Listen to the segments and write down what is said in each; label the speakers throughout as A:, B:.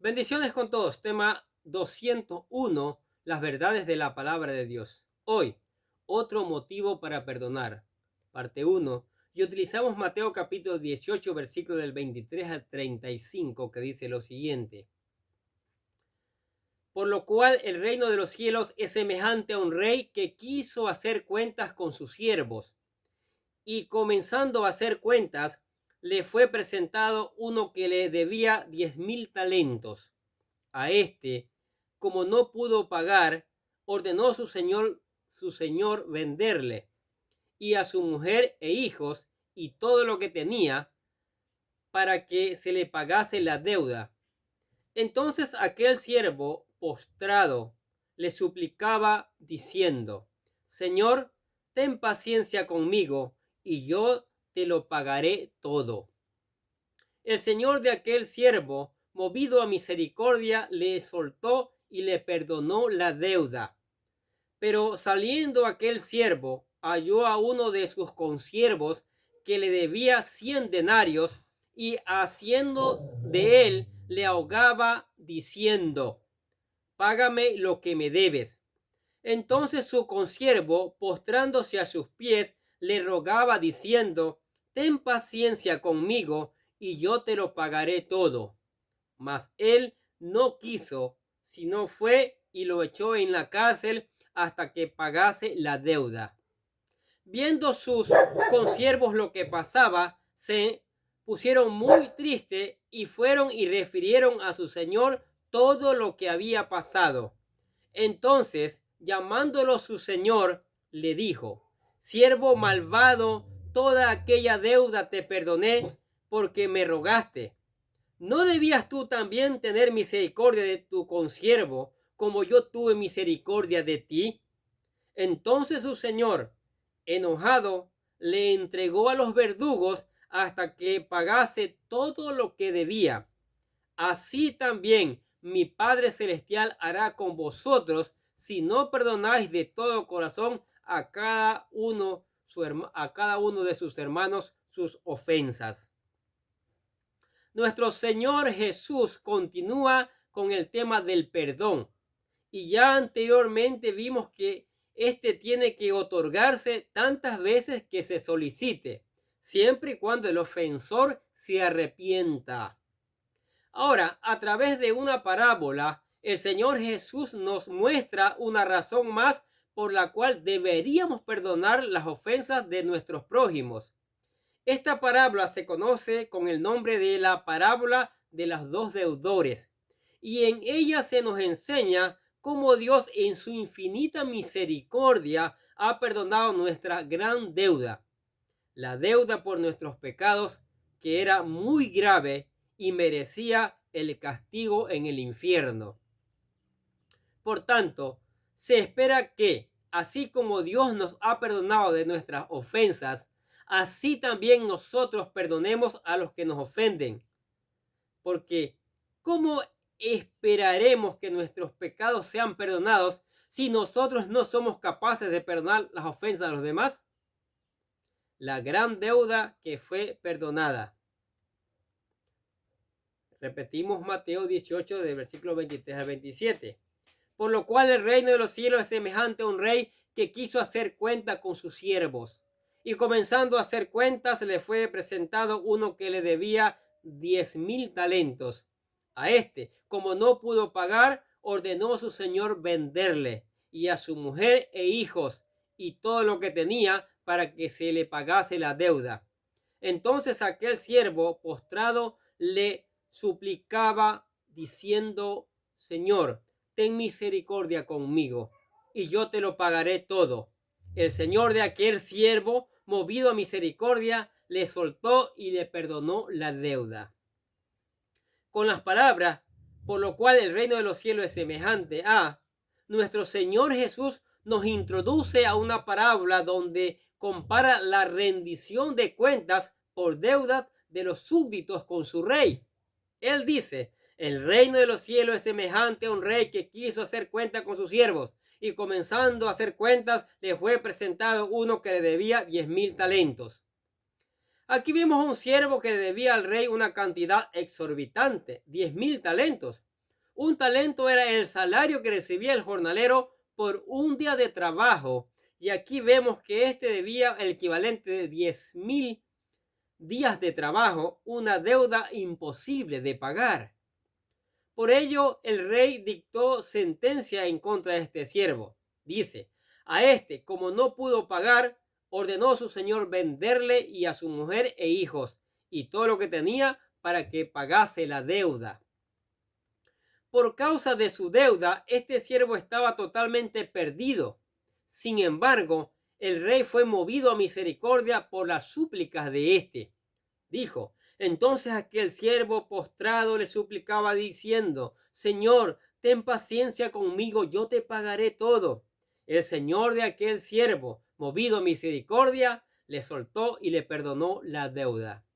A: Bendiciones con todos. Tema 201. Las verdades de la palabra de Dios. Hoy, otro motivo para perdonar. Parte 1. Y utilizamos Mateo capítulo 18, versículo del 23 al 35, que dice lo siguiente. Por lo cual el reino de los cielos es semejante a un rey que quiso hacer cuentas con sus siervos. Y comenzando a hacer cuentas, le fue presentado uno que le debía 10,000 talentos. A este, como no pudo pagar, ordenó su señor venderle, y a su mujer e hijos, y todo lo que tenía, para que se le pagase la deuda. Entonces aquel siervo, postrado, le suplicaba, diciendo: Señor, ten paciencia conmigo, y yo te lo pagaré todo. El señor de aquel siervo, movido a misericordia, le soltó y le perdonó la deuda. Pero saliendo aquel siervo, halló a uno de sus consiervos que le debía 100 denarios, y haciendo de él le ahogaba, diciendo: Págame lo que me debes. Entonces su consiervo, postrándose a sus pies, le rogaba, diciendo: Ten paciencia conmigo, y yo te lo pagaré todo. Mas él no quiso, sino fue y lo echó en la cárcel hasta que pagase la deuda. Viendo sus consiervos lo que pasaba, se pusieron muy tristes y fueron y refirieron a su señor todo lo que había pasado. Entonces, llamándolo su señor, le dijo: Siervo malvado, toda aquella deuda te perdoné porque me rogaste. ¿No debías tú también tener misericordia de tu consiervo, como yo tuve misericordia de ti? Entonces su señor, enojado, le entregó a los verdugos hasta que pagase todo lo que debía. Así también mi Padre Celestial hará con vosotros si no perdonáis de todo corazón a cada uno de sus hermanos sus ofensas. Nuestro Señor Jesús continúa con el tema del perdón, y ya anteriormente vimos que este tiene que otorgarse tantas veces que se solicite, siempre y cuando el ofensor se arrepienta. Ahora, a través de una parábola, el Señor Jesús nos muestra una razón más por la cual deberíamos perdonar las ofensas de nuestros prójimos. Esta parábola se conoce con el nombre de la parábola de los dos deudores, y en ella se nos enseña cómo Dios en su infinita misericordia ha perdonado nuestra gran deuda, la deuda por nuestros pecados, que era muy grave y merecía el castigo en el infierno. Por tanto, se espera que, así como Dios nos ha perdonado de nuestras ofensas, así también nosotros perdonemos a los que nos ofenden. Porque, ¿cómo esperaremos que nuestros pecados sean perdonados si nosotros no somos capaces de perdonar las ofensas de los demás? La gran deuda que fue perdonada. Repetimos Mateo 18, de versículo 23 al 27. Por lo cual el reino de los cielos es semejante a un rey que quiso hacer cuenta con sus siervos. Y comenzando a hacer cuentas, le fue presentado uno que le debía 10,000 talentos. A este, como no pudo pagar, ordenó su señor venderle, y a su mujer e hijos, y todo lo que tenía, para que se le pagase la deuda. Entonces aquel siervo, postrado, le suplicaba, diciendo: Señor, ten misericordia conmigo, y yo te lo pagaré todo. El señor de aquel siervo, movido a misericordia, le soltó y le perdonó la deuda. Con las palabras, por lo cual el reino de los cielos es semejante a, nuestro Señor Jesús nos introduce a una parábola donde compara la rendición de cuentas por deudas de los súbditos con su rey. Él dice: el reino de los cielos es semejante a un rey que quiso hacer cuenta con sus siervos, y comenzando a hacer cuentas, le fue presentado uno que le debía 10,000 talentos. Aquí vemos a un siervo que le debía al rey una cantidad exorbitante, 10,000 talentos. Un talento era el salario que recibía el jornalero por un día de trabajo. Y aquí vemos que este debía el equivalente de 10,000 días de trabajo, una deuda imposible de pagar. Por ello, el rey dictó sentencia en contra de este siervo. Dice, a este, como no pudo pagar, ordenó su señor venderle y a su mujer e hijos y todo lo que tenía para que pagase la deuda. Por causa de su deuda, este siervo estaba totalmente perdido. Sin embargo, el rey fue movido a misericordia por las súplicas de éste. Dijo, entonces aquel siervo postrado le suplicaba diciendo, Señor, ten paciencia conmigo, yo te pagaré todo. El señor de aquel siervo, movido a misericordia, le soltó y le perdonó la deuda.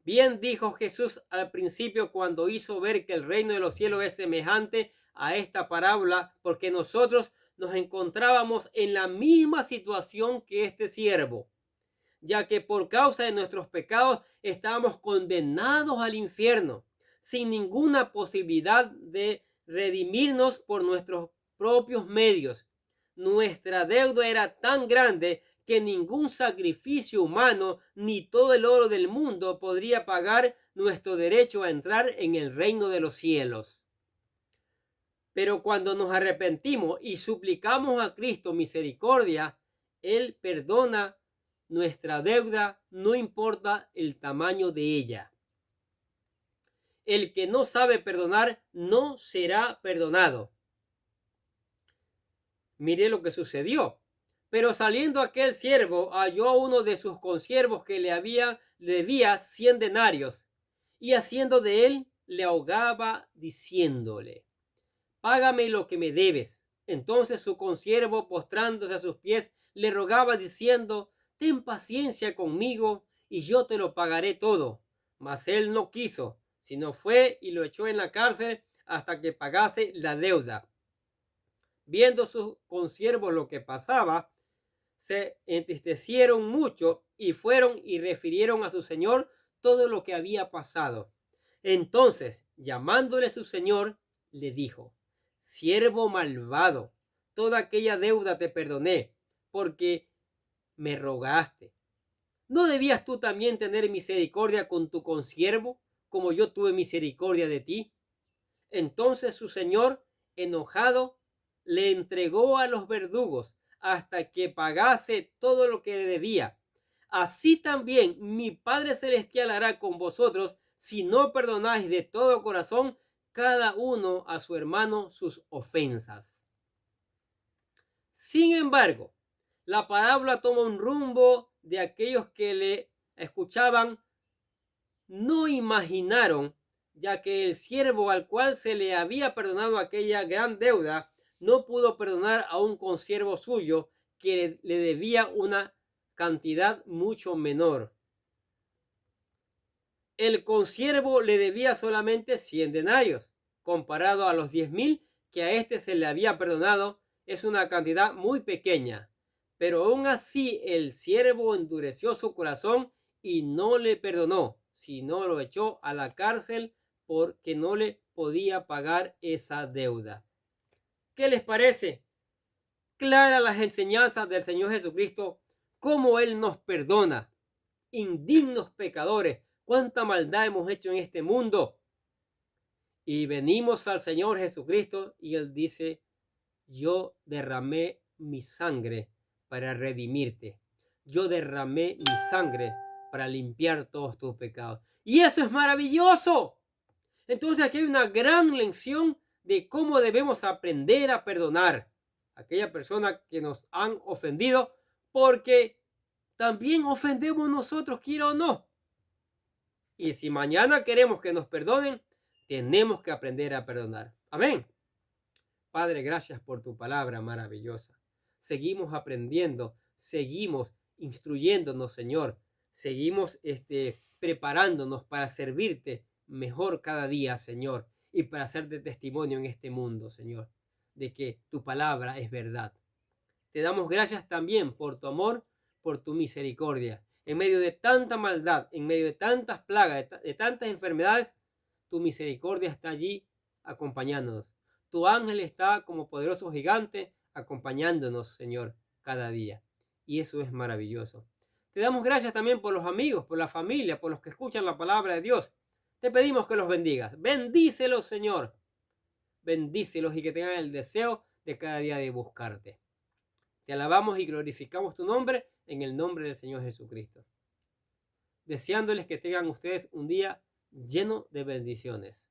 A: Bien dijo Jesús al principio cuando hizo ver que el reino de los cielos es semejante a esta parábola, porque nosotros nos encontrábamos en la misma situación que este siervo, ya que por causa de nuestros pecados estábamos condenados al infierno, sin ninguna posibilidad de redimirnos por nuestros propios medios. Nuestra deuda era tan grande que ningún sacrificio humano ni todo el oro del mundo podría pagar nuestro derecho a entrar en el reino de los cielos. Pero cuando nos arrepentimos y suplicamos a Cristo misericordia, Él perdona nuestra deuda, no importa el tamaño de ella. El que no sabe perdonar no será perdonado. Mire lo que sucedió. Pero saliendo aquel siervo, halló a uno de sus consiervos que le debía 100 denarios, y haciendo de él, le ahogaba diciéndole, págame lo que me debes. Entonces su consiervo, postrándose a sus pies, le rogaba diciendo, ten paciencia conmigo, y yo te lo pagaré todo. Mas él no quiso, sino fue y lo echó en la cárcel hasta que pagase la deuda. Viendo sus consiervos lo que pasaba, se entristecieron mucho y fueron y refirieron a su señor todo lo que había pasado. Entonces, llamándole su señor, le dijo, siervo malvado, toda aquella deuda te perdoné, porque me rogaste. ¿No debías tú también tener misericordia con tu consiervo, como yo tuve misericordia de ti? Entonces su señor, enojado, le entregó a los verdugos hasta que pagase todo lo que le debía. Así también mi Padre Celestial hará con vosotros si no perdonáis de todo corazón cada uno a su hermano sus ofensas. Sin embargo, la parábola toma un rumbo de aquellos que le escuchaban no imaginaron, ya que el siervo al cual se le había perdonado aquella gran deuda no pudo perdonar a un consiervo suyo que le debía una cantidad mucho menor. El consiervo le debía solamente 100 denarios, comparado a los 10,000 que a este se le había perdonado, es una cantidad muy pequeña. Pero aún así el siervo endureció su corazón y no le perdonó, sino lo echó a la cárcel porque no le podía pagar esa deuda. ¿Qué les parece? Claras las enseñanzas del Señor Jesucristo, cómo Él nos perdona. Indignos pecadores, cuánta maldad hemos hecho en este mundo. Y venimos al Señor Jesucristo y Él dice, yo derramé mi sangre para redimirte. Yo derramé mi sangre para limpiar todos tus pecados. Y eso es maravilloso. Entonces aquí hay una gran lección de cómo debemos aprender a perdonar a aquella persona que nos han ofendido, porque también ofendemos nosotros, quiera o no. Y si mañana queremos que nos perdonen, tenemos que aprender a perdonar. Amén. Padre, gracias por tu palabra maravillosa. Seguimos aprendiendo, seguimos instruyéndonos, Señor. Seguimos preparándonos para servirte mejor cada día, Señor, y para hacerte testimonio en este mundo, Señor, de que tu palabra es verdad. Te damos gracias también por tu amor, por tu misericordia. En medio de tanta maldad, en medio de tantas plagas, de tantas enfermedades, tu misericordia está allí acompañándonos. Tu ángel está como poderoso gigante acompañándonos, Señor, cada día. Y eso es maravilloso. Te damos gracias también por los amigos, por la familia, por los que escuchan la palabra de Dios. Te pedimos que los bendigas. Bendícelos, Señor. Bendícelos y que tengan el deseo de cada día de buscarte. Te alabamos y glorificamos tu nombre en el nombre del Señor Jesucristo. Deseándoles que tengan ustedes un día lleno de bendiciones.